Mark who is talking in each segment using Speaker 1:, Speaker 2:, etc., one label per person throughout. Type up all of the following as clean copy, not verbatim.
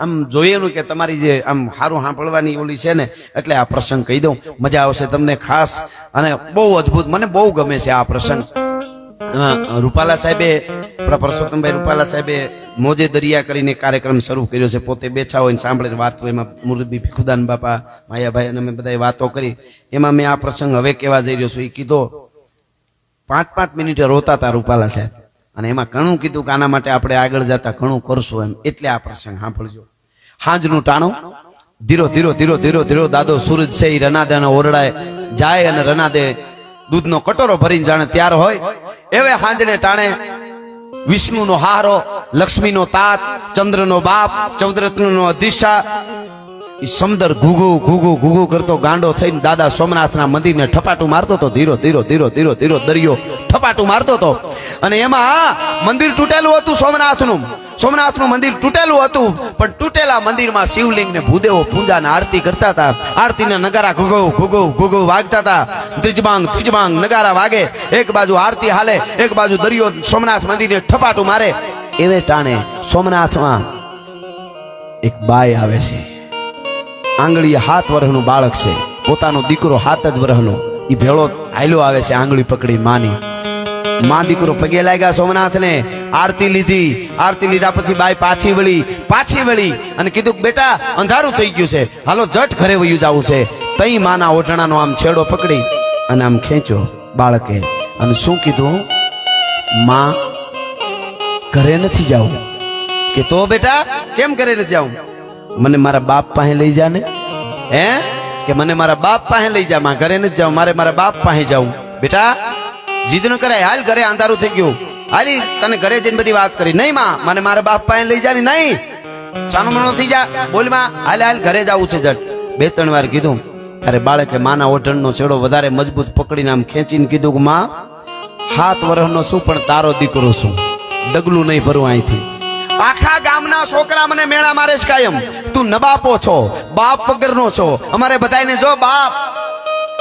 Speaker 1: આમ જોયેલું કે તમારી જે આમ સારું સાંભળવાની ઓલી છે ને, એટલે આ પ્રસંગ કહી દઉં, મજા આવશે તમને ખાસ. અને બહુ અદભુત, મને બહુ ગમે છે આ પ્રસંગ. રૂપાલા સાહેબે, આપણા પરસોત્તમભાઈ રૂપાલા સાહેબે મોજે દરિયા કરીને કાર્યક્રમ શરૂ કર્યો છે. પોતે બેઠા હોય સાંભળે વાત હોય, એમાં મુરબ્બી ભીખુદાન બાપા, માયાભાઈ અને અમે બધાએ વાતો કરી. એમાં મેં આ પ્રસંગ હવે કહેવા જઈ રહ્યો છું. એ કીધો 5-5 મિનિટે રોતા હતા રૂપાલા સાહેબ, અને એમાં ઘણું કીધું કે આના માટે આપણે આગળ જતા ઘણું કરશું એમ. એટલે આ પ્રસંગ સાંભળજો. હાંજનું ટાણું, ધીરો ધીરો ધીરો ધીરો ધીરો દાદો સૂરજ છે એ રનાદાના ઓરડાએ જાય અને રનાદે દૂધનો કટોરો ભરીને જાણે ત્યાર હોય એવે હાંજને ટાણે વિષ્ણુનો હારો, લક્ષ્મીનો તાત, ચંદ્રનો બાપ, ચૌદરત્નનો અધિષ્ઠા, ઈ સમદર ઘૂઘુ ઘૂઘુ ઘૂઘુ કરતો ગાંડો થઈને દાદા સોમનાથના મંદિરને ઠપાટું મારતો તો. ધીરો ધીરો ધીરો ધીરો ધીરો દરિયો ઠપાટું મારતો તો. અને એમાં મંદિર તૂટેલું હતું સોમનાથનું મંદિર તૂટેલું હતું. પણ તૂટેલા મંદિરમાં શિવલિંગને ભૂદેવો પૂજાને આરતી કરતા હતા. આરતીના નગારા ઘુઘુ ઘુઘુ ઘુઘુ વાગતા હતા. ત્રિજબાંગ ત્રિજબાંગ નગારા વાગે. એક બાજુ આરતી હાલે, એક બાજુ દરિયો સોમનાથ મંદિરને ઠપાટું મારે. એવે ટાણે સોમનાથમાં એક બાઈ આવે છે. આંગળીએ 7 વર્ષનું બાળક છે, પોતાનો દીકરો 7 જ વર્ષનો. ઈ ભેળો હાલ્યો આવે છે આંગળી પકડી માની. માં દીકરો પગે લાગ્યા સોમનાથને, આરતી લીધી. આરતી લીધા પછી બાઈ પાછી વળી અને કીધું બેટા અંધારું થઈ ગયું છે, હાલો જટ ઘરે વયું જવું છે. તઈ માના ઓઢણાનો આમ છેડો પકડી અને આમ ખેંચો બાળકે. અને શું કીધું? માં ઘરે નથી જાવું. કે તો બેટા કેમ ઘરે નથી જાવું? મને મારા બાપ પાસે લઈ જા ને. હે કે મને મારા બાપ પાસે લઈ જા, માં ઘરે નથી જાઉં, મારે મારા બાપ પાસે જાઉં. બેટા જીદ ન કરાય, હાલ ઘરે અંધારું થઈ ગયું, હાલી તને ઘરે જઈને બધી વાત કરી. નહીં માં, મને મારા બાપ પાસે લઈ જા ને. નહીં, સાનો થઈ જા, બોલ માં, હાલ ઘરે જવું છે જટ. 2-3 વાર કીધું ત્યારે બાળકે માના ઓઢણનો છેડો વધારે મજબૂત પકડીને આમ ખેંચીને કીધું કે માં 7 વર્ષનો છું પણ તારો દીકરો છું, ડગલું નહીં ભરું અહીંથી. આખા ગામના છોકરા મને મેળા મારે છે કાયમ, તું નબાપો છો, બાપ વગરનો છો. અમારે બધાને જો બાપ,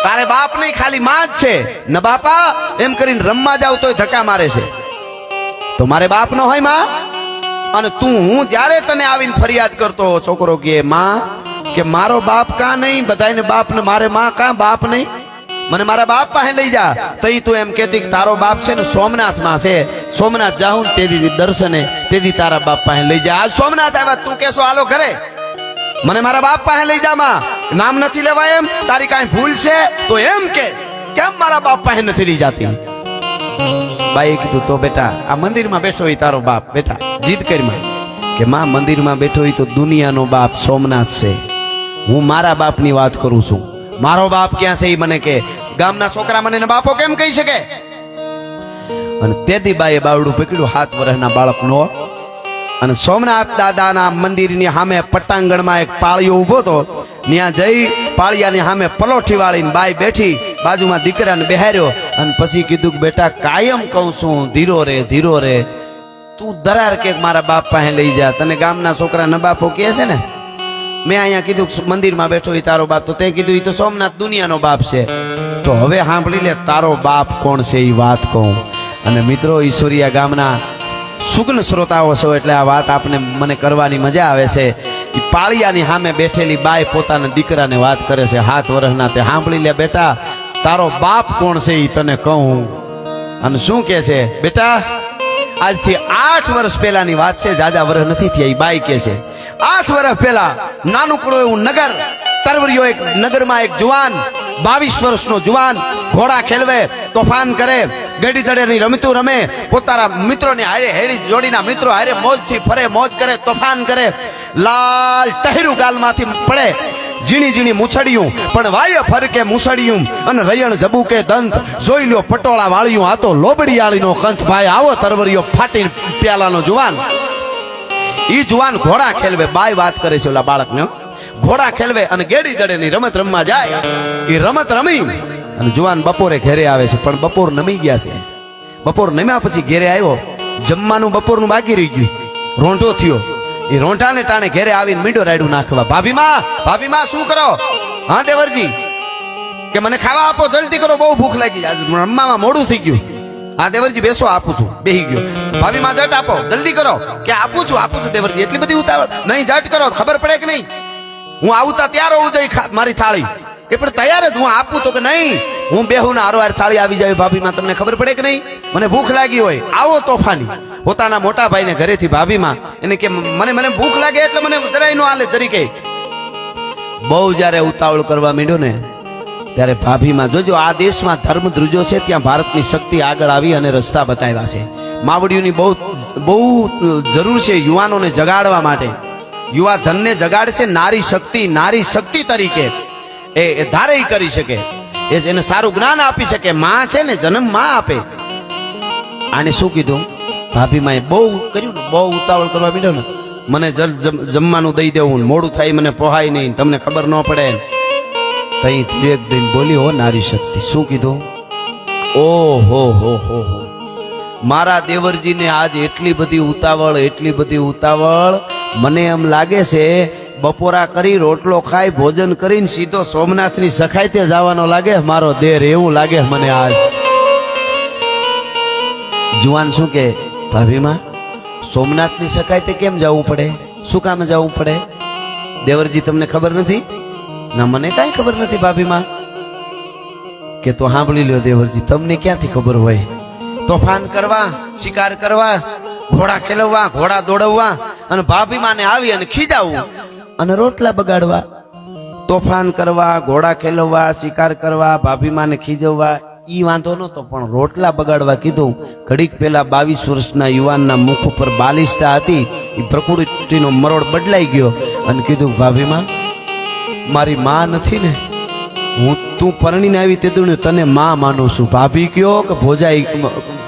Speaker 1: તારે બાપ નહીં ખાલી માં જ છે, નબાપા એમ કરીને રમવા જાવ તોય ધક્કા મારે છે. તો મારે બાપ ન હોય માં? અને તું હું જ્યારે તને આવીને ફરિયાદ કરતો છોકરો કે માં કે મારો બાપ કાં નહીં? બધાને બાપ ને મારે માં કાં બાપ નહીં? મને મારા બાપ પાસે લઈ જા. તઈ તું એમ કહેતી કે તારો બાપ છે ને સોમનાથમાં છે, સોમનાથ જાઉં તેથી દર્શને, તેથી તારા બાપ પાસે લઈ જા. આજ સોમનાથ આવ્યા, તું કેશો હાલો ઘરે, મને મારા બાપ પાસે લઈ જા. માં નામ નથી લેવાય એમ? તારી કાંઈ ભૂલ છે તો એમ કે કેમ મારા બાપ પાસે નથી લઈ જાતી? બાઈએ કીધું તો બેટા આ મંદિરમાં બેઠો હોય તારો બાપ, બેટા જીદ કરી કે માં મંદિરમાં બેઠો હોય તો દુનિયાનો બાપ સોમનાથ છે, હું મારા બાપની વાત કરું છું. મારો બાપ ક્યાં છે એ મને કે. ગામના છોકરા મને બાપો કેમ કહી શકે? અને તેથી બાઈએ બાવડું પકડ્યું 7 વર્ષના બાળકનો. અને સોમનાથ દાદાના મંદિરની સામે પટાંગણમાં એક પાળિયો ઉભો હતો. ત્યાં જઈ પાળિયાની સામે પલોઠી વાળીને બાઈ બેઠી, બાજુમાં દીકરાને બેહાર્યો. અને પછી કીધું કે બેટા કાયમ કહું છું ધીરો રે, તું દરાર કે મારા બાપ પાસે લઈ જા. તને ગામના છોકરા ન બાપો કહે છે ને. મેં અહીંયા કીધું મંદિરમાં બેઠો એ તારો બાપ, તો તે કીધું એ તો સોમનાથ દુનિયાનો બાપ છે. તો હવે સાંભળી લે તારો બાપ કોણ છે એ વાત કહું. અને મિત્રો ઈશ્વરિયા ગામના સુગ્ન શ્રોતાઓ છો એટલે આ વાત આપને મને કરવાની મજા આવે છે. એ પાળિયાની સામે બેઠેલી બાઈ પોતાના દીકરાને વાત કરે છે 7 વર્ષના. તે સાંભળી લે બેટા તારો બાપ કોણ છે એ તને કહું. અને શું કે છે? બેટા આજથી 8 વર્ષ પહેલાની વાત છે, જાજા વર્ષ નથી થયા. એ બાઈ કે છે 8 વર્ષ પહેલા નાનકડું એવું નગર, તરવરિયો એક નગરમાં એક જુવાન 22 વર્ષનો જુવાન ઘોડા ખેલવે, તોફાન કરે, ગડી દડેની રમતું રમે, પોતાના મિત્રોની હારે હેડી જોડીના મિત્રો હારે મોજથી ફરે, મોજ કરે, તોફાન કરે. લાલ ટહેરું ગાલમાંથી પડે, ઝીણી ઝીણી મૂછડિયું પણ વાય ફરકે મૂછડિયું. અને રયણ જબુકે દંત જોઈ લ્યો પટોળા વાળ્યું. આ તો લોબડિયાળીનો કંથ ભાઈ, આવો તરવરિયો ફાટી પ્યાલાનો જુવાન. ઈ જુવાન ઘોડા ખેલવે. બાઈ વાત કરે છે ઓલા બાળકને, ઘોડા ખેલવે અને ગેડી દડેની રમત રમવા જાય. એ રમત રમી અને જુવાન બપોરે ઘરે આવે છે. પણ બપોર નમી ગયા છે. બપોર નમ્યા પછી ઘેરે આવ્યો, જમવાનું બપોરનું બાકી રહી ગયું, રોંઢો થયો. એ રોંઢાને ટાણે ઘેરે આવીને મીંડો રાયડું નાખવા. ભાભી માં શું કરો? હા દેવરજી કે મને ખાવા આપો, જલ્દી કરો, બહુ ભૂખ લાગી, આજ રમવામાં મોડું થઈ ગયું. હા દેવરજી બેસો, આપું છું. બેહી ગયો. ભાભી માં જટ આપો, જલ્દી કરો. કે આપું છું દેવરજી. એટલી બધી ઉતાવળ નહીં, જટ કરો, ખબર પડે કે નહીં. હું આવતા તૈયાર હોવું જોઈએ મારી થાળી. કે પણ તૈયાર જ હું આપું તો કે નહીં, હું બેહું ને હારો થાળી આવી જાય. ભાભીમાં તમને ખબર પડે કે નહીં, મને ભૂખ લાગી હોય. આવો તોફાની પોતાના મોટા ભાઈને ઘરેથી ભાભીમાં એને કે મને ભૂખ લાગે એટલે મને જરાય નો હાલે જરીકે. બહુ જયારે ઉતાવળ કરવા માંડ્યો ને ત્યારે ભાભીમાં જોજો, આ દેશમાં ધર્મ ધ્રુજો છે ત્યાં ભારતની શક્તિ આગળ આવી અને રસ્તા બતાવ્યા છે. માવડીઓની બહુ જરૂર છે યુવાનોને જગાડવા માટે. યુવા ધનને જગાડશે નારી શક્તિ તરીકે એ ધારે કરી શકે, એને સારું જ્ઞાન આપી શકે. માં છે ને જન્મ માં આપે. આને શું કીધું ભાભીમાં બહુ કર્યું ને, બહુ ઉતાવળ કરવા માંડ્યો ને, મને જમવાનું દઈ દેવું, મોડું થાય મને પોહાય નહીં, તમને ખબર ન પડે. તઈ વિવેક દઈને બોલી, હો નારી શક્તિ. શું કીધું? ઓ હો મારા દેવરજીને આજ એટલી બધી ઉતાવળ, મને એમ લાગે છે બપોરા કરી રોટલો ખાઈ ભોજન કરીને સીધો સોમનાથની સખાઈતે જવાનો લાગે મારો દેર, એવું લાગે મને આજ. જુવાન શું કે ભાભીમાં સોમનાથની સખાઈતે કેમ જવું પડે, શું કામ જવું પડે? દેવરજી તમને ખબર નથી? ના મને કાંઈ ખબર નથી ભાભીમાં. કે તો સાંભળી લ્યો દેવરજી, તમને ક્યાંથી ખબર હોય? તોફાન કરવા, શિકાર કરવા, ઘોડા ખેલવવા, ઘોડા દોડવવા અને ભાભીમાને આવી અને ખીજાવું અને રોટલા બગાડવા. તોફાન કરવા, ઘોડા ખેલવવા, શિકાર કરવા, ભાભીમાને ખીજવવા ઈ વાંધો નતો, પણ રોટલા બગાડવા કીધું. ઘડીક પેલા 22 વર્ષના યુવાનના મુખ ઉપર બાલિશતા હતી, એ પ્રકૃતિનો મરોડ બદલાઈ ગયો અને કીધું, ભાભીમાં મારી માં નથી ને, તું પરણીને આવી તે તને માં માનું છું. ભાભી કયો કે ભોજાઈ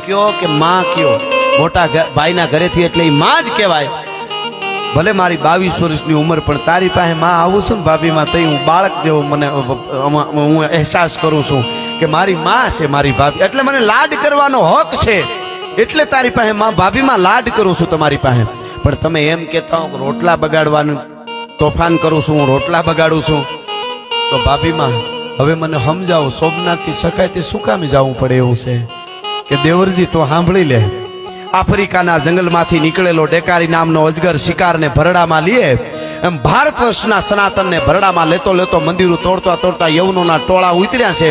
Speaker 1: કયો કે માં કયો, મોટા ભાઈના ઘરેથી એટલે એ માં જ કહેવાય. ભલે મારી 22 વર્ષની ઉંમર, પણ તારી પાસે માં આવું છું ને ભાભીમાં, તઈ હું બાળક જેવો મને હું અહેસાસ કરું છું કે મારી માં છે મારી ભાભી, એટલે મને લાડ કરવાનો હક છે, એટલે તારી પાસે માં ભાભીમાં લાડ કરું છું તમારી પાસે. પણ તમે એમ કહેતા હો રોટલા બગાડવાનું તોફાન કરું છું, હું રોટલા બગાડું છું, તો ભાભીમાં હવે મને સમજાવો, સોમનાથથી સખાઈતે શું કામ જવું પડે એવું છે? કે દેવરજી તો સાંભળી લે, આફ્રિકાના જંગલમાંથી નીકળેલો ડેકારી નામનો અજગર શિકારને ભરડામાં લે એમ ભારત વર્ષના સનાતનને ભરડામાં લેતો મંદિરો તોડતા યવનોના ટોળા ઉતર્યા છે.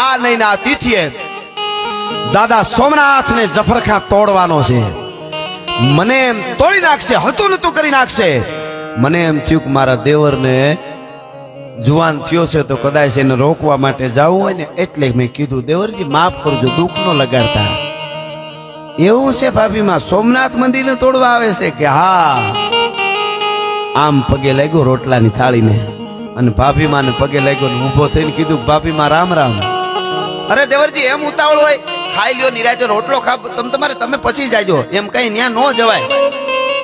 Speaker 1: આ નહીં આ તિથિએ દાદા સોમનાથને જફરખા તોડવાનો છે. મને એમ તોડી નાખશે, હતું નતું કરી નાખશે. મને એમ થયું કે મારા દેવરને જુવાન થયો છે તો કદાચ એને રોકવા માટે જવું હોય ને, એટલે મેં કીધું દેવરજી માફ કરજો, દુઃખ નો લગાડતા. એવું છે ભાભીમાં સોમનાથ મંદિરને તોડવા આવે છે? કે હા. આમ પગે લાગ્યો રોટલાની થાળીને અને ભાભીમાં ને પગે લાગ્યો, ઉભો થઈને કીધું, ભાભીમાં રામ રામ. અરે દેવરજી એમ ઉતાવળ હોય, ખાઈ લ્યો નિરાતે રોટલો ખાવ, તમે પછી જાજો, એમ કઈ ન્યા ન જવાય.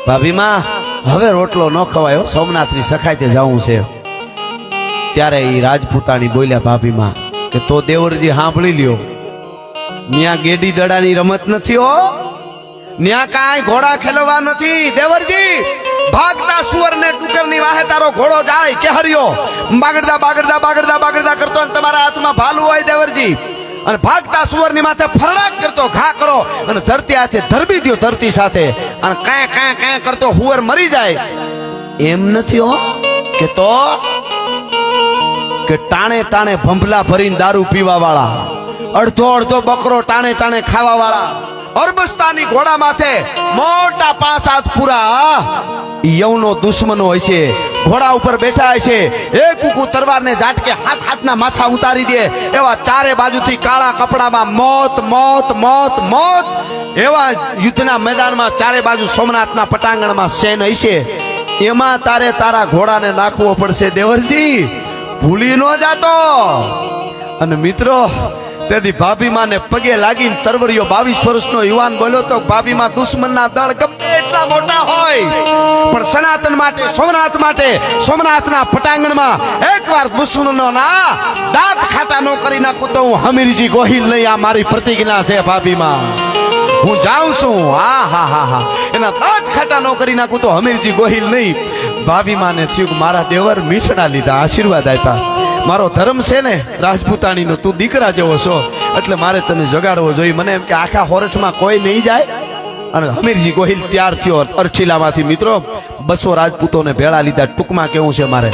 Speaker 1: ભાભીમાં હવે રોટલો ન ખવાય, સોમનાથની સખાઈતે જવું છે. ત્યારે એ રાજપૂતાણી બોલ્યા ભાભીમાં કે તો દેવરજી સાંભળી લ્યો, ન્યા ગેડી દડાની રમત નથી હો, ન્યા કાંઈ ઘોડા ખેલવા નથી. દેવરજી ભાગતા સુવરને ડુકરની વાહે તારો ઘોડો જાય કે હરિયો બાગડતા કરતો અને તમારા હાથમાં ભાલું હોય દેવરજી, અને ભાગતા સુવરની માથે ફરડાક કરતો ઘા કરો અને ધરતી હાથે ધરબી દો ધરતી સાથે, અને કાંઈ કરતો હુવર મરી જાય. એમ નથી હો. કે તો કે ટાણે ભંભલા ભરીને દારૂ પીવા વાળા, અડધો બકરો ટાણે ખાવા વાળા, અરબસ્તાની ઘોડા માથે મોટા 5 હાથ પૂરા યવનો દુશ્મનો હોય છે, ઘોડા ઉપર બેઠા હોય છે, એક કુકુ તરવારને ઝાટકે હાથના માથા ઉતારી દે એવા ચારે બાજુથી કાળા કપડામાં મોત એવા યુદ્ધના મેદાનમાં ચારે બાજુ સોમનાથના પટાંગણમાં સેન હોય છે. એમાં તારા ઘોડાને નાખવો પડશે દેવરજી, ભૂલી ન જાતો. અને મિત્રો તેથી ભાભીમાં ને પગે લાગીને તરવરિયો 22 વર્ષનો યુવાન બોલ્યો તો, ભાભીમાં દુશ્મનના દળ ગમે એટલા મોટા હોય પણ સનાતન માટે, સોમનાથ માટે, સોમનાથના પટાંગણમાં એકવાર દુશ્મનનો ના દાંત ખાટા ન કરી નાખું તો હું હમીરજી ગોહિલ નહીં. આ મારી પ્રતિજ્ઞા છે ભાભીમાં, હું જાઉં છું. હા એના દાંત ખાટા ન કરી નાખું તો હમીરજી ગોહિલ નહીં. ભાભીમાં ને થયું મારા દેવર મીઠડા લીધા, આશીર્વાદ આપ્યા. મારો ધર્મ છે ને રાજપૂતાણીનો, તું દીકરા જેવો છો એટલે મારે તને જગાડવો જોઈએ. મને એમ કે આખા હોરઠમાં કોઈ નહીં જાય. અને હમીરજી ગોહિલ તૈયાર થયો અરછીલામાંથી. મિત્રો 200 રાજપૂતોને ભેળા લીધા. ટૂંકમાં કેવું છે મારે,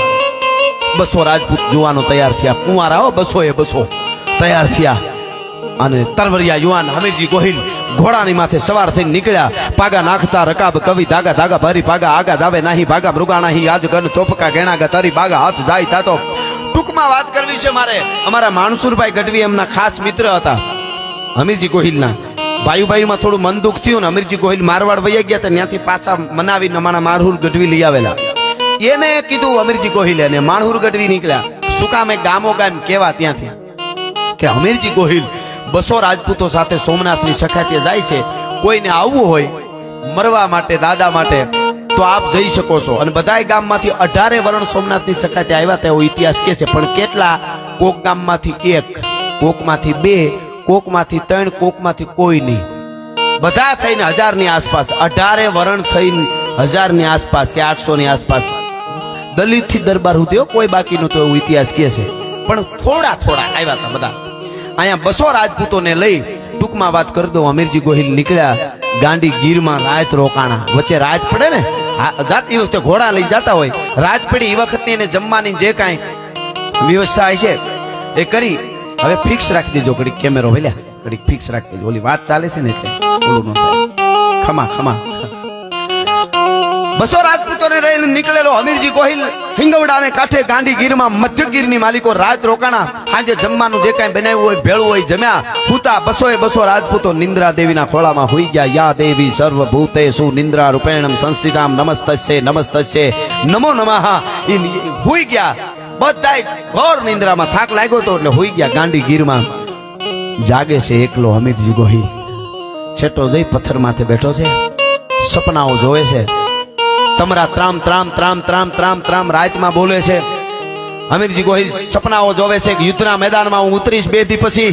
Speaker 1: 200 રાજપૂત જુવાનો તૈયાર થયા. કુંવારા 200 તૈયાર થયા. અને તરવરિયા યુવાન હમીરજી ગોહિલ ઘોડાની માથે સવાર થઈને નીકળ્યા. પાગા નાખતા રકાબ કવિ ધાગા ધાગા ભરી પાગા આગા જાવે નાહી ભાગા મૃગાણાહી આજ ગન તોપકા ગેણાગા તારી બાગા હાથ જાય તાતો. ટૂંકમાં વાત કરવી છે મારે. અમારા માણસુરભાઈ ગઢવી એમના ખાસ મિત્ર હતા હમીરજી ગોહિલના. ભાઈમાં થોડું મન દુઃખ થયું ને હમીરજી ગોહિલ મારવાડ વહી ગયા. ત્યાંથી પાછા મનાવીને અમારા માણહુર ગઢવી લઈ આવેલા. એને કીધું હમીરજી ગોહિલે અને માણહુર ગઢવી નીકળ્યા. શું કામ એ ગામો ગામ કેવા ત્યાંથી કે હમીરજી ગોહિલ 200 રાજપૂતો સાથે સોમનાથની સખાતીએ જાય છે. કોઈને આવવું હોય મરવા માટે દાદા માટે તો આપ જઈ શકો છો. અને બધાય ગામમાંથી 18 વરણ સોમનાથની સખાતે આવ્યા તેવો ઇતિહાસ કહે છે. પણ કેટલા? કોક ગામમાંથી 1, કોકમાંથી 2, કોકમાંથી 3, કોકમાંથી કોઈ નહીં. બધા થઈને 1000 ની આસપાસ, 18 વરણ થઈને 1000 ની આસપાસ કે 800 ની આસપાસ દલિત થી દરબાર સુધી કોઈ બાકી નહોતો એવો ઇતિહાસ કહે છે. પણ થોડા આવ્યા હતા બધા. અહીંયા 200 રાજપૂતોને લઈ ટૂંકમાં વાત કરી દઉં. હમીરજી ગોહિલ નીકળ્યા ગાંડી ગીરમાં. રાત રોકાણા. વચ્ચે રાત પડે ને, જાતી વખતે ઘોડા લઈ જતા હોય. રાત પડી એ વખતની એને જમવાની જે કાંઈ વ્યવસ્થા છે એ કરી. હવે ફિક્સ રાખી દેજો ઘડીક કેમેરો ભલ્યા, ઘડીક ફિક્સ રાખી દેજો. ઓલી વાત ચાલે છે ને એટલે ઓલું ન થાય. ખમા 200 રાજપૂતોને રહીને નીકળેલો હમીરજી ગોહિલ હિંગવડાને કાંઠે ગાંડી ગીરમાં મધ્ય ગીરની માલિકો રાત રોકાણા. આજે જમવાનું જે કાંઈ બનાવ્યું હોય ભેળું હોય જમ્યા. હુતા 200 રાજપૂતો નિંદ્રા દેવીના ખોળામાં હોઈ ગયા. યા દેવી સર્વભૂતેષુ નિંદ્રા રૂપેણમ સંસ્થિતામ નમસ્તસ્ય નમો નમઃ. એ હોઈ ગયા બધાય ઘોર નિંદ્રામાં. થાક લાગ્યો તો એટલે હોઈ ગયા ગાંડી ગીરમાં. જાગે છે એકલો હમીરજી ગોહિલ. છેટો જઈ પથ્થર માથે બેઠો છે. સપનાઓ જોવે છે. તમરા ત્રામ રાતમાં બોલે છે. હમીરજી ગોહિલ સપનાઓ જોવે છે કે યુદ્ધના મેદાનમાં હું ઉતરીશ 2 દી પછી.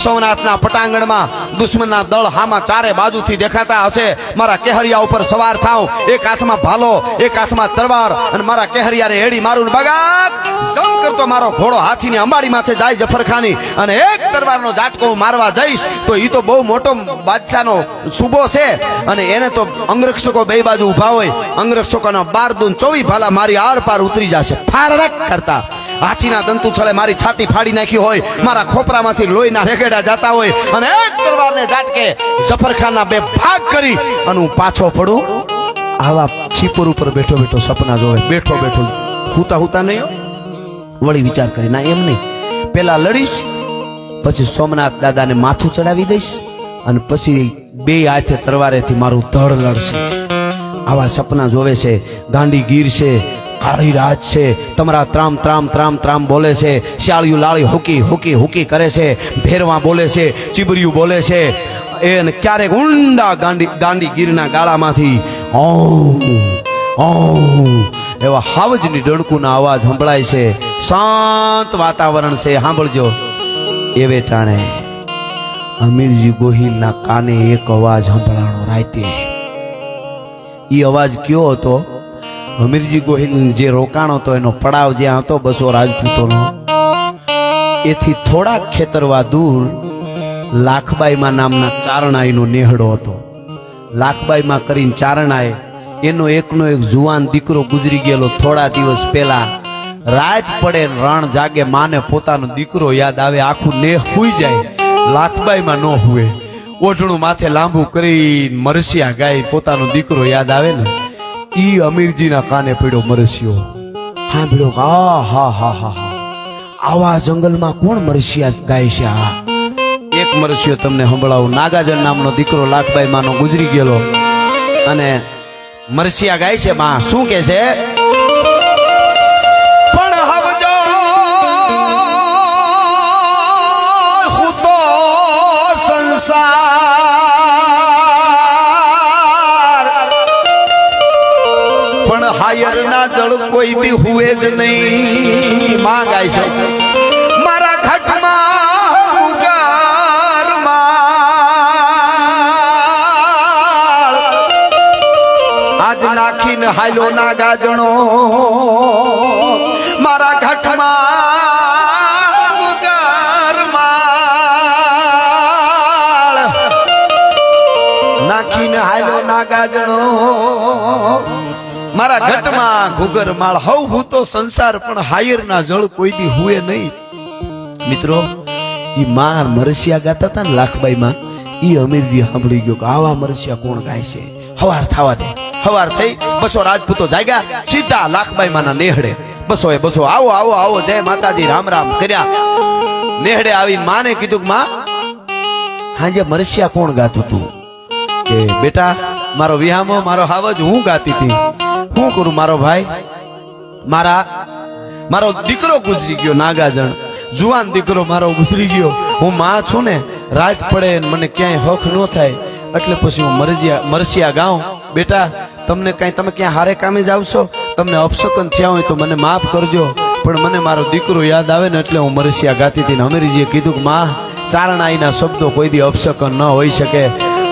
Speaker 1: સોમનાથના પટાંગણમાં દુશ્મનના દળ હામાં ચારે બાજુથી દેખાતા હશે. મારા કેહરિયા ઉપર સવાર થાઉં. એક હાથમાં ભાલો, એક હાથમાં તલવાર, અને મારા કેહરિયાને એડી મારું બગાક જંગ કરતો મારો ઘોડો હાથીની અંબાડી માથે જાય જફરખાની. અને એક તલવારનો ઝાટકો હું મારવા જઈશ તો એ તો બહુ મોટો બાદશાહનો સુબો છે. અને એને તો અંગરક્ષકો બે બાજુ ઉભા હોય. અંગરક્ષકોના 12 24 ભાલા મારી આર પાર ઉતરી જશે ફારડક કરતા. હાથીના દંતુ છળે મારી છાતી ફાડી નાખી હોય. મારા ખોપરામાંથી લોહીના રેગેડા જાતા હોય. અને એક તલવારને ઝાટકે જફરખાનના 2 ભાગ કરી અને હું પાછો પડું. આવા છીપર ઉપર બેઠો સપના જોવે. બેઠો હુતા નહીં. વળી વિચાર કરી ના એમ નહીં, પેલા લડીશ, પછી સોમનાથ દાદાને માથું ચડાવી દઈશ, અને પછી 2 હાથે તરવારેથી મારું ધડ લડશે. આવા સપના જોવે છે. ગાંડી ગીર છે, કાળી રાત છે. તમારા ત્રામ બોલે છે. શાળિયું લાળી હુકી કરે છે. ભેરવા બોલે છે, ચીબરિયું બોલે છે. એને ક્યારેક ઊંડા ગાંડી ગીરના ગાળામાંથી એવા હાવજની ડણકુના અવાજ સંભળાય છે. શાંત વાતાવરણ છે. સાંભળજો. એવે ટાણે હમીરજી ગોહિલના કાને એક અવાજ સંભળાણો રાતે. એ અવાજ કયો હતો? હમીરજી ગોહિલ જે રોકાણો હતો એનો પડાવ જ્યાં હતો 200 રાજપૂતોનો, એથી થોડાક ખેતરવા દૂર લાખબાઈમાં નામના ચારણાઈનો નેહડો હતો. લાખબાઈમાં કરીને ચારણાએ એનો એકનો એક જુવાન દીકરો ગુજરી ગયેલો. થોડા દિવસ પહેલા રાત પડે રણ જાગે, માને પોતાનો દીકરો યાદ આવે. આખું નેહ હુઈ જાય. લાખબાઈમાં ન હુએ. ઓઢણું માથે લાંબુ કરી મરસિયા ગાય પોતાનો દીકરો યાદ આવે ને, ઈ હમીરજીના કાને પડ્યો મરસિયો. સાંભળ્યો કે હા આવા જંગલમાં કોણ મરસિયા ગાય છે? હા, એક મરસિયો તમને સંભળાવું. નાગાજન નામનો દીકરો લાખબાઈ માનો ગુજરી ગયેલો, અને મરસિયા ગાય છે. માં શું કે છે? પણ હવજો હું તો સંસાર, પણ હાયર ના જળ કોઈ દી હુએ જ નહીં. માં ગાય છે. મારા ઘટમાં ઉગાર માળ આજ નાખીને હાલો ના ગાજણો મારા ઘટમાં રાખીને હાલ્યો નાગાજણો મારા ઘટમાં ઘુગર માળ હવ હું તો સંસાર પણ હાયરના જળ કોઈ દી હુએ નહીં મિત્રો ઈ માં મરસિયા ગાતા હતા ને લાખબાઈ માં ઈ અમીરજી સાંભળી ગયો કે આવા મરસિયા કોણ ગાય છે હવાર થવા દે હવાર થઈ બસો રાજપૂતો જાગ્યા સીધા લાખબાઈ માના નેહડે બસો આવો આવો આવો જય માતાજી રામ રામ કર્યા નેહડે આવી માને કીધું કે માં હાજે મરસિયા કોણ ગાતું તું કે બેટા મારો વિહામો મારો હાવજ હું ગાતી હતી હું કરું મારો ભાઈ મારો દીકરો ગુજરી ગયો નાગાજણ જુવાન દીકરો મારો ગુજરી ગયો હું માં છું ને રાત પડે મને ક્યાંય હક ન થાય એટલે પછી હું મરસિયા ગાઉં બેટા તમને કઈ તમે ક્યાં હારે કામે જાવ છો તમને અપશકન થયા હોય તો મને માફ કરજો પણ મને મારો દીકરો યાદ આવે ને એટલે હું મરસિયા ગાતી હતી ને અમીરજીએ કીધું કે માં ચારણાઈના શબ્દો કોઈ દી અપશકન ન હોઈ શકે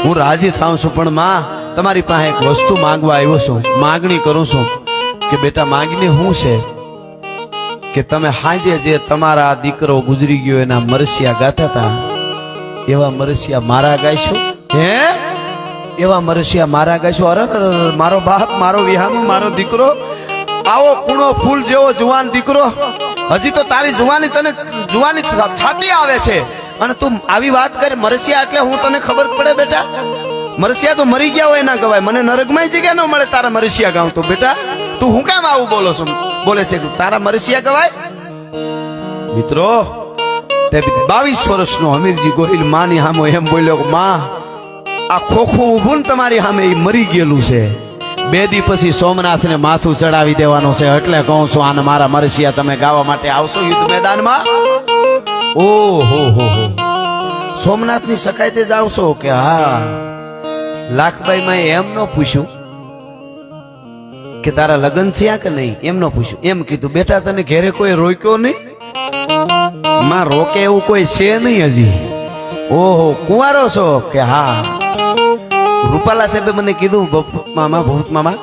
Speaker 1: હું રાજી થાઉં છું પણ માં તમારી પાસે એક વસ્તુ માંગવા આવ્યો છું માંગણી કરું છું કે બેટા માંગણી શું છે કે તમે હાજે જે તમારા દીકરો ગુજરી ગયો એના મરસિયા ગાતા હતા એવા મરસિયા મારા ગાઈશો હે એવા મરસિયા મારા ગાઈશો અરે મારો બાપ મારો વિહામો મારો દીકરો આવો કૂણો ફૂલ જેવો જુવાન દીકરો હજી તો તારી જુવાની તને જુવાની થતી આવે છે અને તું આવી વાત કરે મરસિયા એટલે હું તને ખબર પડે બેટા મરસિયા તો મરી ગયા હોય ના ગવાય મને નરકમાં જગ્યા ન મળે તારા મરસિયા ગાઉં તો બેટા તું હું કેમ આવું બોલે છે તારા મરસિયા ગવાય મિત્રો તે 22 વર્ષનો અમીરજી ગોહિલ માની સામે એમ બોલ્યો કે માં આ ખોખું ઊભું ને તમારી સામે એ મરી ગયેલું છે 2 દી પછી સોમનાથ ને માથું ચડાવી દેવાનું છે એટલે કહું છું આને મારા મરસિયા તમે ગાવા માટે આવશો યુદ્ધ મેદાનમાં ઓહો હો સોમનાથ ની સકાયતે જ આવશો કે હા લાખબાઈ માં એમ ન પૂછ્યું કે તારા લગ્ન થયા કે નહીં એમ ન પૂછ્યું એમ કીધું બેટા તને ઘેરે કોઈ રોક્યો નહીં માં રોકે એવું કોઈ છે નહીં હજી ઓહો કુંવારો છો કે હા રૂપાલા સાહેબે મને કીધું ભૂત મામા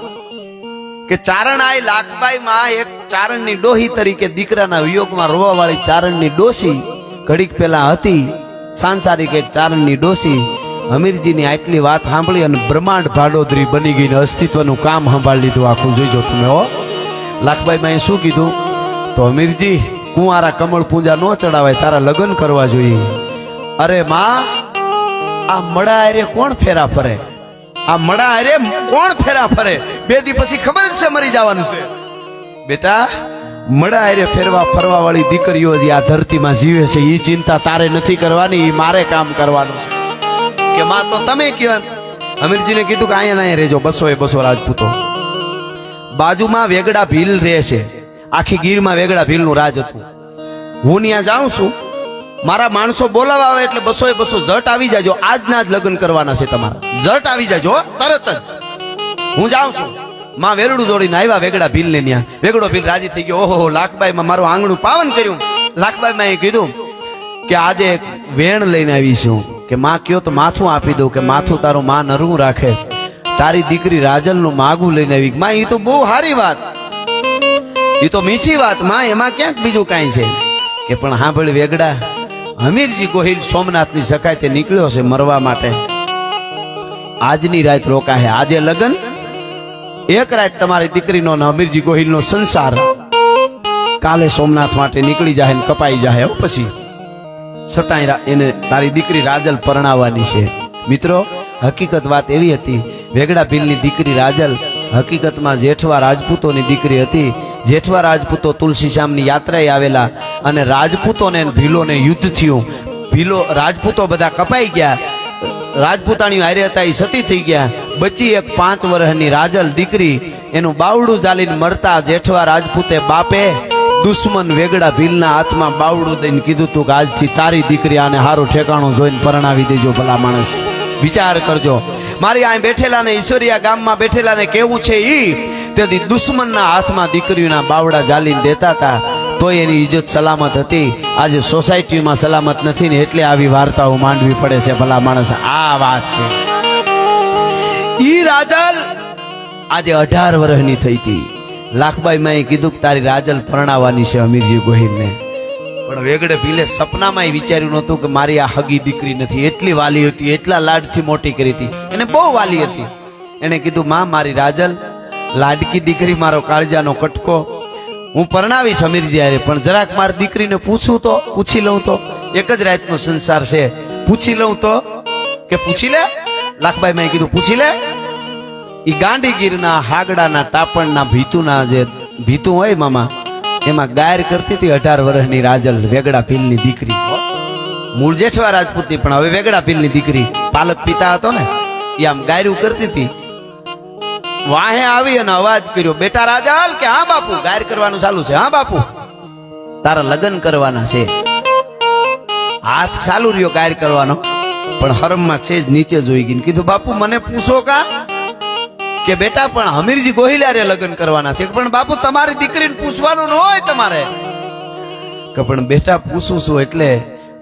Speaker 1: કે ચારણ આઈ લાખબાઈ માં એક ચારણની ડોહી તરીકે દીકરાના વિયોગમાં રોવા વાળી ચારણની ડોસી ઘડીક પેલા હતી સાંસારિક એક ચારણની ડોસી અમીરજીની આટલી વાત સાંભળી અને બ્રહ્માંડ ભાડોદરી બની ગઈ ને અસ્તિત્વનું કામ સંભાળી લીધું આખું જોઈજો તમે હો લાખબાઈ માં શું કીધું તો અમીરજી કુંવારા કમળ પૂંજા નો ચડાવાય તારા લગ્ન કરવા જોઈએ અરે માં આ મડા અરે કોણ ફેરા ફરે આ મડા અરે કોણ ફેરા ફરે 2 દી પછી ખબર જ છે મરી જવાનું છે બેટા મડા અરે ફરવા વાળી દીકરીઓ જે આ ધરતીમાં જીવે છે એ ચિંતા તારે નથી કરવાની એ મારે કામ કરવાનું છે કે માં તો તમે કયો એમ અમીરજીને કીધું કે અહીંયા રહેજો 200 રાજપૂતો બાજુમાં વેગડા ભીલ રહે છે આખી ગીરમાં વેગડા ભીલનું રાજ હતું હું ત્યાં જાઉં છું મારા માણસો બોલાવા આવે એટલે 200 જટ આવી જાજો આજના જ લગ્ન કરવાના છે તમારા જટ આવી જાજો તરત જ હું જાઉં છું માં વેરડું જોડીને આવ્યા વેગડા ભીલ ને ત્યાં વેગડો ભીલ રાજી થઈ ગયો ઓહો લાખબાઈ માં મારું આંગણું પાવન કર્યું લાખબાઈ માં એ કીધું કે આજે એક વેણ લઈને આવી છું કે માં કયો તો માથું આપી દઉં કે માથું તારું માં નરવું રાખે તારી દીકરી રાજલ નું માગું લઈને આવી માં એ તો બહુ સારી વાત એ તો મીઠી વાત માં એમાં ક્યાંક બીજું કાંઈ છે કે પણ હા ભલે વેગડા અમીરજી ગોહિલ સોમનાથ ની સકાયતે નીકળ્યો છે મરવા માટે આજની રાત રોકા હે આજે લગન એક રાત તમારી દીકરીનો ને અમીરજી ગોહિલ નો સંસાર કાલે સોમનાથ માટે નીકળી જાય ને કપાઈ જાય પછી છતાંય એને તારી દીકરી રાજલ પરણાવવાની છે મિત્રો હકીકત વાત એવી હતી વેગડા ભીલની દીકરી રાજલ હકીકતમાં જેઠવા રાજપૂતોની દીકરી હતી જેઠવા રાજપૂતો તુલસી શ્યામની યાત્રાએ આવેલા અને રાજપૂતોને ભીલોને યુદ્ધ થયું ભીલો રાજપૂતો બધા કપાઈ ગયા રાજપૂતાણી હારે હતા એ સતી થઈ ગયા બચી એક 5 વર્ષની રાજલ દીકરી એનું બાવડું ચાલીને મરતા જેઠવા રાજપૂતે બાપે દુશ્મન વેગડા ભીલના હાથમાં બાવડું દઈને કીધું તું કે આજથી તારી દીકરી આને સારું ઠેકાણું જોઈને પરણાવી દેજો ભલા માણસ વિચાર કરજો મારી આ બેઠેલા ને ઈશ્વરિયા ગામમાં બેઠેલા ને કેવું છે ઈ તેથી દુશ્મનના હાથમાં દીકરીઓના બાવડા જાલીને દેતા હતા તો એની ઇજ્જત સલામત હતી આજે સોસાયટીમાં સલામત નથી ને એટલે આવી વાર્તાઓ માંડવી પડે છે ભલા માણસ આ વાત છે ઈ રાજલ આજે 18 વર્ષની થઈ હતી લાખબાઈ માં કીધું કે તારી રાજલ પરણાવવાની છે અમીરજી ગોહિલને પણ વેગડે ભીલે સપનામાં વિચાર્યું નહોતું કે મારી આ હગી દીકરી નથી. એટલી વાલી હતી, એટલા લાડથી મોટી કરી હતી. એને બહુ વાલી હતી. એને કીધું, માં મારી રાજલ લાડકી દીકરી, મારો કાળજાનો કટકો, હું પરણાવીશ અમીરજી હારે, પણ જરાક મારી દીકરીને પૂછું તો, પૂછી લઉં તો. એક જ રાતનો સંસાર છે, પૂછી લઉં તો. કે પૂછી લે. લાખભાઈ મેં કીધું પૂછી લે. ઈ ગાંડીગીરના હાગડાના ટાપણના ભીતુના જે ભીતું હોય મામા, એમાં ગાયર કરતી હતી 18 વર્ષની રાજલ, વેગડા ભીલની દીકરી. મૂળ જેઠવા રાજપૂતની, પણ હવે વેગડા ભીલની દીકરી. પાલક પિતા હતો ને, એ આમ ગાયરું કરતી હતી. વાહે આવી અને અવાજ કર્યો, બેટા રાજલ. કે હા બાપુ. ગાયર કરવાનું ચાલુ છે. હા બાપુ, તારા લગ્ન કરવાના છે. હાથ ચાલુ રહ્યો ગાયર કરવાનો, પણ હરમમાં છે જ નીચે જોઈ ગઈ. કીધું, બાપુ મને પૂછો કા? કે બેટા પણ હમીરજી ગોહિલારે લગ્ન કરવાના છે. પણ બાપુ તમારી દીકરીને પૂછવાનું ન હોય તમારે. કે પણ બેટા પૂછું છું એટલે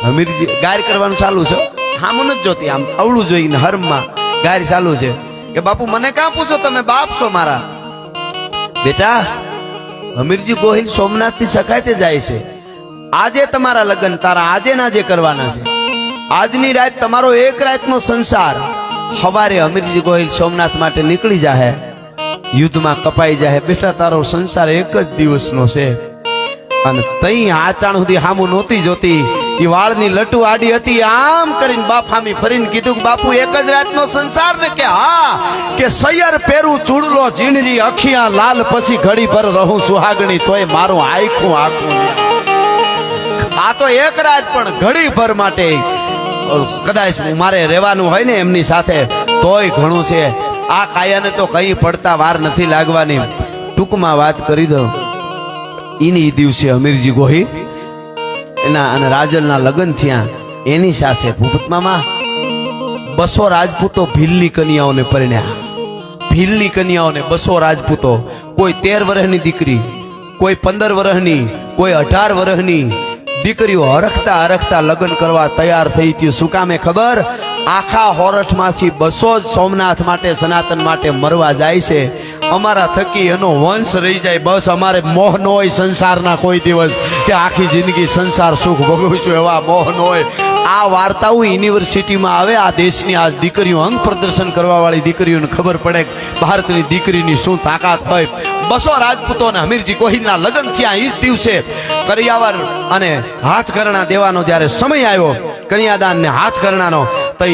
Speaker 1: હમીરજી ગાયર કરવાનું ચાલુ છે. હામ નથી જોતી, આમ અવળું જોઈને હરમમાં ગાયર ચાલુ છે. કે બાપુ મને કાં પૂછો, તમે બાપ છો મારા. બેટા હમીરજી ગોહિલ સોમનાથ થી સખાતે જાય છે. આજે તમારા લગ્ન તારા આજે ના જે કરવાના છે. આજની રાત તમારો એક રાતનો સંસાર. સવારે અમીરજી ગોહિલ સોમનાથ માટે નીકળી જાહે, યુદ્ધમાં કપાઈ જાહે. બેટા તારો સંસાર એક જ દિવસનો છે. અને તઈ આચાણ સુધી હામું નહોતી જોતી. ઈ વાળની લટુ આડી હતી. આમ કરીને બાપ હામી ફરીને કીધું, કે બાપુ એક જ રાતનો સંસાર ને? કે હા. કે સૈયર પેરું ચૂડલો ઝીણરી અખિયા લાલ, પછી ઘડી પર રહું સુહાગણી, તોય મારું આખું આખું. આ તો એક રાત, પણ ઘડી ભર માટે કદાચ મારે રહેવાનું હોય ને એમની સાથે, તોય ઘણું છે. આ કાયાને તો કઈ પડતા વાર નથી લાગવાની. ટૂંકમાં વાત કરી દઉં, ઈની દિવસે અમીરજી ગોહિલ એના અને રાજલના લગ્ન થયા. એની સાથે ભૂપત મામા 200 રાજપૂતો ભીલની કન્યાઓને પરણ્યા. ભીલની કન્યાઓને 200 રાજપૂતો. કોઈ 13 વર્ષની દીકરી, કોઈ 15 વર્ષની, કોઈ 18 વર્ષની દીકરીઓ હરખતા હરખતા લગ્ન કરવા તૈયાર થઈ હતી. શું કામે ખબર? આખા હોરઠમાંથી 200 જ સોમનાથ માટે, સનાતન માટે મરવા જાય છે. અમારા થકી એનો વંશ રહી જાય, બસ. અમારે મોહ ન હોય સંસારના કોઈ દિવસ, કે આખી જિંદગી સંસાર સુખ ભોગવીશું, એવા મોહ ન હોય. આ વાર્તાઓ યુનિવર્સિટીમાં આવે. આ દેશની આ દીકરીઓ, અંગ પ્રદર્શન કરવા વાળી દીકરીઓને ખબર પડે ભારતની દીકરીની શું તાકાત હોય. 200 રાજપૂતોને અમીરજી ગોહિલના લગ્ન થયા. એ જ દિવસે કરિયાવર અને હાથકરણા દેવાનો જ્યારે સમય આવ્યો, કન્યાદાન ને હાથકરણાનો, તો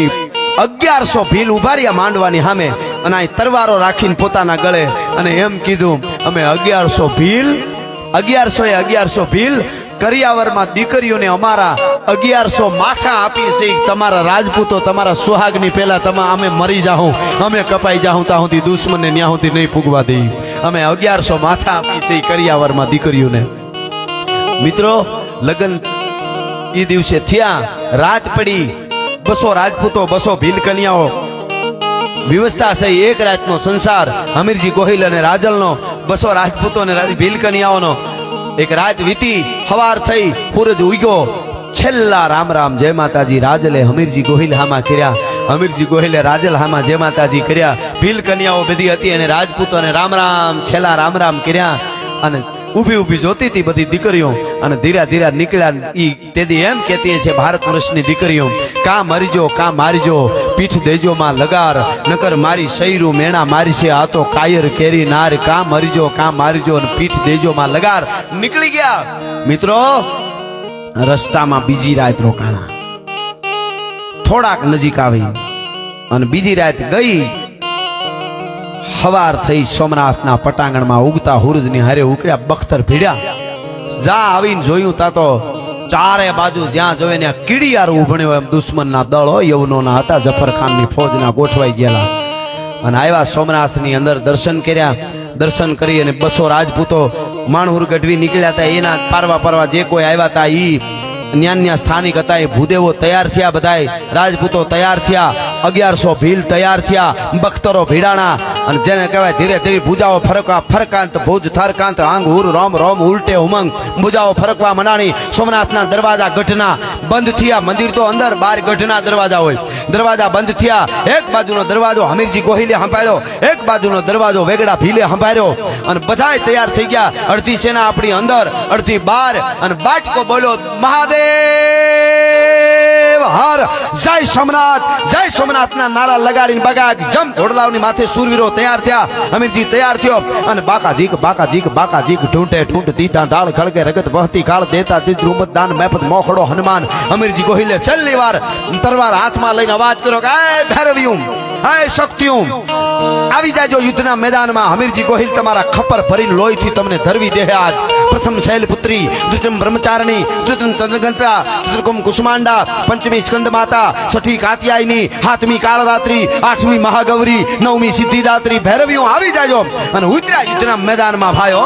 Speaker 1: 1100 ભીલ ઉભા રહ્યા માંડવાની સામે, અને આ તરવારો રાખીને પોતાના ગળે, અને એમ કીધું, અમે 1100 ભીલ, 1100 ભીલ કરિયાવરમાં દીકરીઓને અમારા 1100 માથા આપી છે. તમારા રાજપૂતો, તમારા સુહાગની પહેલા અમે મરી જાઉં, અમે કપાઈ જાઉં, ત્યાં સુધી દુશ્મનને ન્યા સુધી નહીં ફૂગવા દઈ. અમે 1100 માથા આપી છે કરિયાવરમાં દીકરીઓને. મિત્રો, લગ્ન એ દિવસે થયા. રાત પડી. 200 રાજપૂતો, 200 ભીલ કન્યાઓ, વ્યવસ્થા છે. એક રાતનો સંસાર અમીરજી ગોહિલ અને રાજલનો, 200 રાજપૂતો અને ભીલ કન્યાઓનો. એક રાત વીતી, સવાર થઈ, સૂરજ ઉગ્યો. છેલ્લા રામ રામ જય માતાજી રાજલે અમીરજી ગોહિલ હામાં કર્યા. અમીરજી ગોહિલે રાજલ હામાં જય માતાજી કર્યા. ભીલ કન્યાઓ બધી હતી અને રાજપૂતોને રામ રામ, છેલ્લા રામ રામ કર્યા. અને ઊભી ઊભી જોતી હતી બધી દીકરીઓ, અને ધીરા ધીરા નીકળ્યા. ઈ તેદી એમ કહેતી છે ભારત વર્ષની દીકરીઓ, કા મરીજો કા મારીજો, પીઠ દેજો માં લગાર, નકર મારી શૈરું મેણા મારી છે. આ તો કાયર કેરી નાર, કા મરીજો કા મારીજો, અને પીઠ દેજો માં લગાર. નીકળી ગયા. મિત્રો, રસ્તામાં બીજી રાત રોકાણા. થોડાક નજીક આવી અને બીજી રાત ગઈ. સવાર થઈ, સોમનાથના પટાંગણમાં ઉગતા સૂરજની હારે ઉકળ્યા બખ્તર ભીડ્યા. જા આવીને જોયું, તા તો ચારે બાજુ જ્યાં જોવે ને કીડિયાર ઉભણ્યો એમ દુશ્મનના દળો યવનોના હતા. જફર ખાનની ફોજના ગોઠવાઈ ગયેલા. અને આવ્યા સોમનાથની અંદર, દર્શન કર્યા. દર્શન કરી અને 200 રાજપૂતો માણહુર ગઢવી નીકળ્યા હતા. એના પારવા જે કોઈ આવ્યા હતા, ઈ ન્યાન્યા સ્થાનિક હતા એ ભૂદેવો તૈયાર થયા, બધાય રાજપૂતો તૈયાર થયા, 1100 ભીલ તૈયાર થયા, બખ્તરો ભીડાણા, અને જેને કહેવાય ધીરે ધીરે ભુજાઓ ફરકવા, ફરકાંત ભુજ થરકાંત આંગ હુર રોમ રોમ ઉલટે ઉમંગ, ભુજાઓ ફરકવા મંડાણી. સોમનાથના દરવાજા ગઢના બંધ થયા, મંદિર તો અંદર, બાર ગઢના દરવાજા હોય, દરવાજા બંધ થયા. એક બાજુનો દરવાજો હમીરજી ગોહિલે સંભાળ્યો, એક બાજુનો દરવાજો વેગડા ભીલે સંભાળ્યો, અને બધાય તૈયાર થઈ ગયા. અડધી સેના આપણી અંદર, અડધી બહાર, અને બાટકો બોલ્યો મહાદેવ હર, જય સોમનાથ, જય સોમનાથના નારા લગાડીને બગાગ જમ ઘોડલાઓની માથે સુરવીરો તૈયાર થયા. હમીરજી તૈયાર થયો, અને બાકાજીક બાકાજીક બાકાજીક ઢૂંઢે ઢૂંઢ દીધા ઢાળ ખળકે રગત વહતી કાળ દેતા તિદ્રુમત દાન મેફત મોખડો હનુમાન. હમીરજી ગોહિલે છેલ્લી વાર તરવાર હાથમાં લઈને અવાજ કર્યો કે એ ભૈરવિયું, હે શક્તિયું, આવી જાજો યુદ્ધના મેદાનમાં. હમીરજી ગોહિલ તમારા ખપર ભરીને લોહીથી તમને ધરવી દે. આજ પ્રથમ શૈલપુત્રી, દ્વિતીય બ્રહ્મચારિણી, તૃતીય ચંદ્રઘંટા, તૃતીય કુસુમાંડા, પંચમી સ્કંદ માતા, છઠ્ઠી કાત્યાયની, સાતમી કાળરાત્રી, આઠમી મહાગૌરી, નવમી સિદ્ધિદાત્રી. ભૈરવિયું આવી જાજો. અને ઉતર્યા યુદ્ધના મેદાનમાં ભાઈઓ,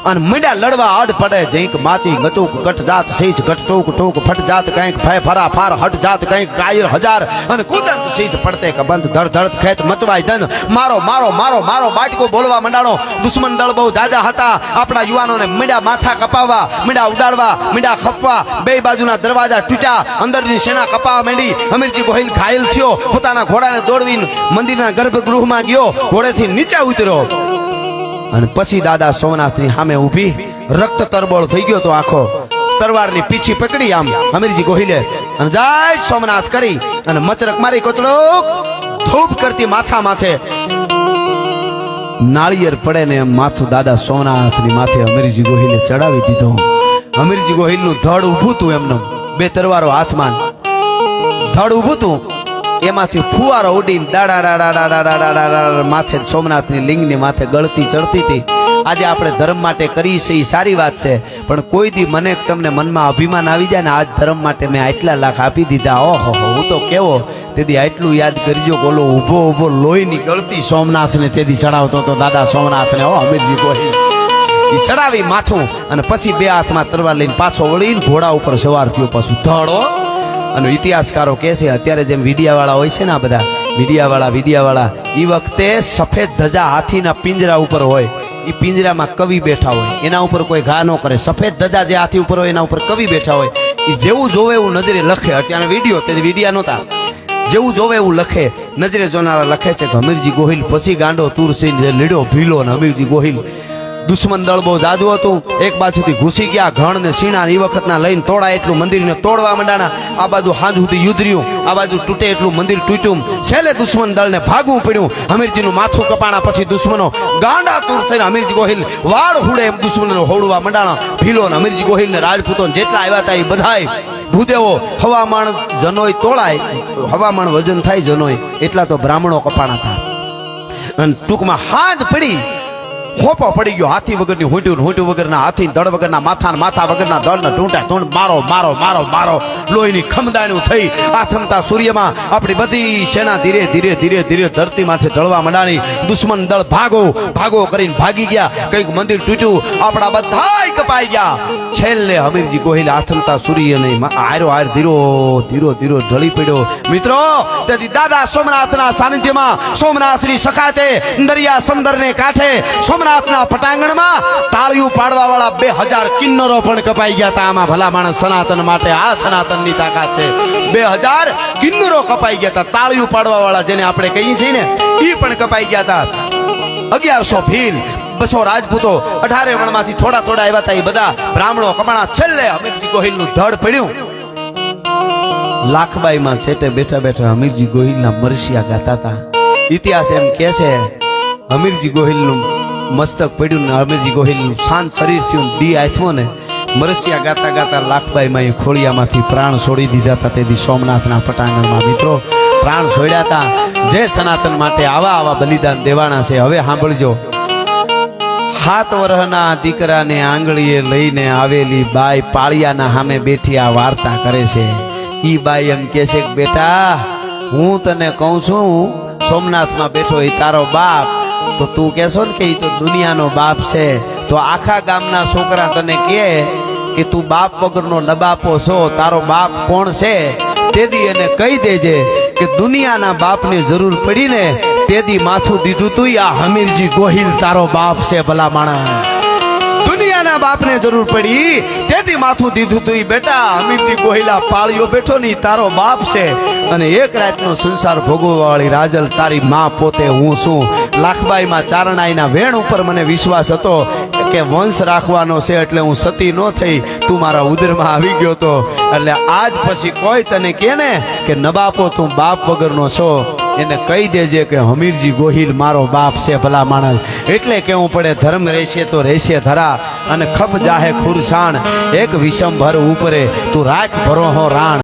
Speaker 1: અને મીડા લડવા અડ પડે. જઈક માચી ગચુક કટ જાત શીશ ઘટ ટોક ટોક ફટ જાત કંઈક ફે ફરા ફાર હટ જાત કંઈક કાયર હજાર, અને કુદંત શીશ પડતે કબંધ ધડ ધડ ખેત મચવાય ધન. મારો મારો મારો મારો બાટકો બોલવા મંડાણો. દુશ્મન દળ બહુ જાજા હતા. આપણા યુવાનોને મીડા માથા કપાવવા, મીડા ઉડાડવા, મીડા ખપવા. બે બાજુના દરવાજા તૂટ્યા, અંદરની સેના કપાવા માંડી. હમીરજી ગોહિલ ઘાયલ થયો, પોતાના ઘોડાને દોડવીને મંદિરના ગર્ભગૃહમાં ગયો, ઘોડેથી નીચે ઉતર્યો. અને પછી દાદા સોમનાથની સામે ઊભી, રક્ત તરબોળ થઈ ગયો તો આખો, તરવારની પીછી પકડી આમ હમીરજી ગોહિલે, અને જય સોમનાથ કરી, અને મચરક મારી કોચડોક ધૂપ કરતી માથા માથે નાળિયેર પડે ને એમ માથું દાદા સોમનાથની માથે હમીરજી ગોહિલે ચડાવી દીધો. હમીરજી ગોહિલનું ધડ ઊભું તું, એમનો બે તરવારો હાથમાં, ધડ ઊભું તું, એમાંથી ફુવારો ઉડીને દાડા દાડા દાડા દાડા માથે સોમનાથની લિંગની માથે ગળતી ચડતી હતી. આજે આપણે ધર્મ માટે કરી છે એ સારી વાત છે, પણ કોઈ દી મને તમને મનમાં અભિમાન આવી જાય ને, આજ ધર્મ માટે મેં આટલા લાખ આપી દીધા, ઓહો હું તો કેવો. તેથી આટલું યાદ કરજો, બોલો ઊભો ઊભો લોહીની ગળતી સોમનાથને તેથી ચડાવતો હતો દાદા સોમનાથને. ઓ હમીરજી ગોહિલ એ ચડાવી માથું, અને પછી બે હાથમાં તરવાર લઈને પાછો વળીને ઘોડા ઉપર સવાર થયો પાછું ધડો. અને ઇતિહાસકારો કહે છે, અત્યારે જેમ મીડિયાવાળા હોય છે ને, આ બધા મીડિયાવાળા એ વખતે સફેદ ધજા હાથીના પિંજરા ઉપર હોય, એ પિંજરામાં કવિ બેઠા હોય, એના ઉપર કોઈ ઘા ન કરે. સફેદ ધજા જે હાથી ઉપર હોય એના ઉપર કવિ બેઠા હોય, એ જેવું જોવે એવું નજરે લખે. અત્યારે વિડીયો, તે વિડીયા નહોતા, જેવું જોવે એવું લખે. નજરે જોનારા લખે છે કે હમીરજી ગોહિલ પછી ગાંડો તુરસિંહ જે લીડો ભીલો, ને હમીરજી ગોહિલ દુશ્મન દળ બહુ જાદુ હતું. એક બાજુથી ઘૂસી ગયા ઘણ ને સીણા એ વખતના લઈને તોડા એટલું મંદિરને તોડવા માંડાણા. આ બાજુ હાંજ સુધી યુદ્ધ રહ્યું, આ બાજુ તૂટે એટલું મંદિર તૂટ્યું. છેલ્લે દુશ્મન દળને ભાગવું પડ્યું. હમીરજીનું માથું કપાણા પછી દુશ્મનો ગાંડા તૂર થઈને હમીરજી ગોહિલ વાળ હુડે એમ દુશ્મનોને હોડવા માંડાણા. ભીલો ને હમીરજી ગોહિલ ને રાજપૂતો જેટલા આવ્યા હતા એ બધાય ભૂદેવો. હવામાન જનોય તોડાય, હવામાન વજન થાય જનોય, એટલા તો બ્રાહ્મણો કપાણા હતા. અને ટૂંકમાં હાંજ પડી, ખોપો પડી ગયો. હાથી વગરની હોંટ્યું વગરના હાથી, દળ વગરના માથા, માથા વગરના દળને ઢૂંઢા ઢૂંઢ મારો મારો મારો મારો. લોહીની ખમદાણું થઈ આથમતા સૂર્યમાં આપણી બધી સેના ધીરે ધીરે ધીરે ધીરે ધરતીમાંથી ઢળવા માંડાણી. દુશ્મન દળ ભાગો ભાગો કરીને ભાગી ગયા. કંઈક મંદિર તૂટ્યું, આપણા બધાય કપાઈ ગયા. છેલ્લે હમીરજી ગોહિલ આથમતા સૂર્યને આયરો આયર ધીરો ધીરો ધીરો ઢળી પડ્યો. મિત્રો, તેથી દાદા સોમનાથના સાનિધ્યમાં, સોમનાથની સખાતે, દરિયા સમંદરને કાંઠે, સોમનાથના પટાંગણમાં તાળીઓ પાડવા વાળા 2000 કિન્નરો પણ કપાઈ ગયા હતા. આમાં ભલા માણસ સનાતન માટે આ સનાતનની તાકાત છે. 2000 કિન્નરો કપાઈ ગયા હતા. તાળીઓ પાડવા વાળા જેને આપણે કહીએ છીએ ને, એ પણ કપાઈ ગયા હતા. 1100 ભીલ, 200 રાજપૂતો, 18 વણમાંથી થોડા થોડા આવ્યા હતા. એ બધા બ્રાહ્મણો કપાણા. છેલ્લે હમીરજી ગોહિલનું ધડ પડ્યું. લાખબાઈમાં છેટે બેઠા બેઠા હમીરજી ગોહિલના મરસિયા ગાતા હતા. ઇતિહાસ એમ કહે છે, હમીરજી ગોહિલનું મસ્તક પડ્યું ને હમીરજી ગોહિલનું શાંત શરીર થયું, દી આથમો ને મરસિયા ગાતા ગાતા લાખબાઈમાં એ ખોળિયામાંથી પ્રાણ છોડી દીધા હતા. તેથી સોમનાથના પટાંગણમાં મિત્રો પ્રાણ છોડ્યા હતા. જે સનાતન માટે આવા આવા બલિદાન દેવાના છે. હવે સાંભળજો, 7 વર્ષના દીકરાને આંગળીએ લઈને આવેલી બાઈ પાળિયાના સામે બેઠી આ વાર્તા કરે છે. ઈ બાઈ એમ કહે છે કે બેટા, હું તને કહું છું સોમનાથમાં બેઠો એ તારો બાપ, તો તું કહેશો ને કે એ તો દુનિયાનો બાપ છે, તો આખા ગામના છોકરા તને કહે કે તું બાપ વગરનો નબાપો છો, તારો બાપ કોણ છે તેદી એને કહી દેજે કે દુનિયાના બાપને જરૂર પડીને તેદી માથું દીધું તું આ હમીરજી ગોહિલ તારો બાપ છે ભલા માણસ. દુનિયાના બાપને જરૂર પડી તેથી માથું દીધું તું બેટા હમીરજી ગોહિલા પાળિયો બેઠો ની તારો બાપ છે. અને એક રાતનો સંસાર ભોગવવા વાળી રાજલ તારી માં પોતે હું છું. લાખબાઈમાં ચારણાઈના વેણ ઉપર મને વિશ્વાસ હતો કે વંશ રાખવાનો છે એટલે હું સતી ન થઈ, તું મારા ઉદરમાં આવી ગયો તો. એટલે આજ પછી કોઈ તને કે ને કે નબાપો તું બાપ વગરનો છો, એને કહી દેજે કે હમીરજી ગોહિલ મારો બાપ છે ભલા માણસ. એટલે કેવું પડે ધર્મ રહેશે તો રહેશે ધરા અને ખપ જાહે ખુરસાણ, એક વિષમ ભર ઉપરે તું રાખ ભરો હો રાણ.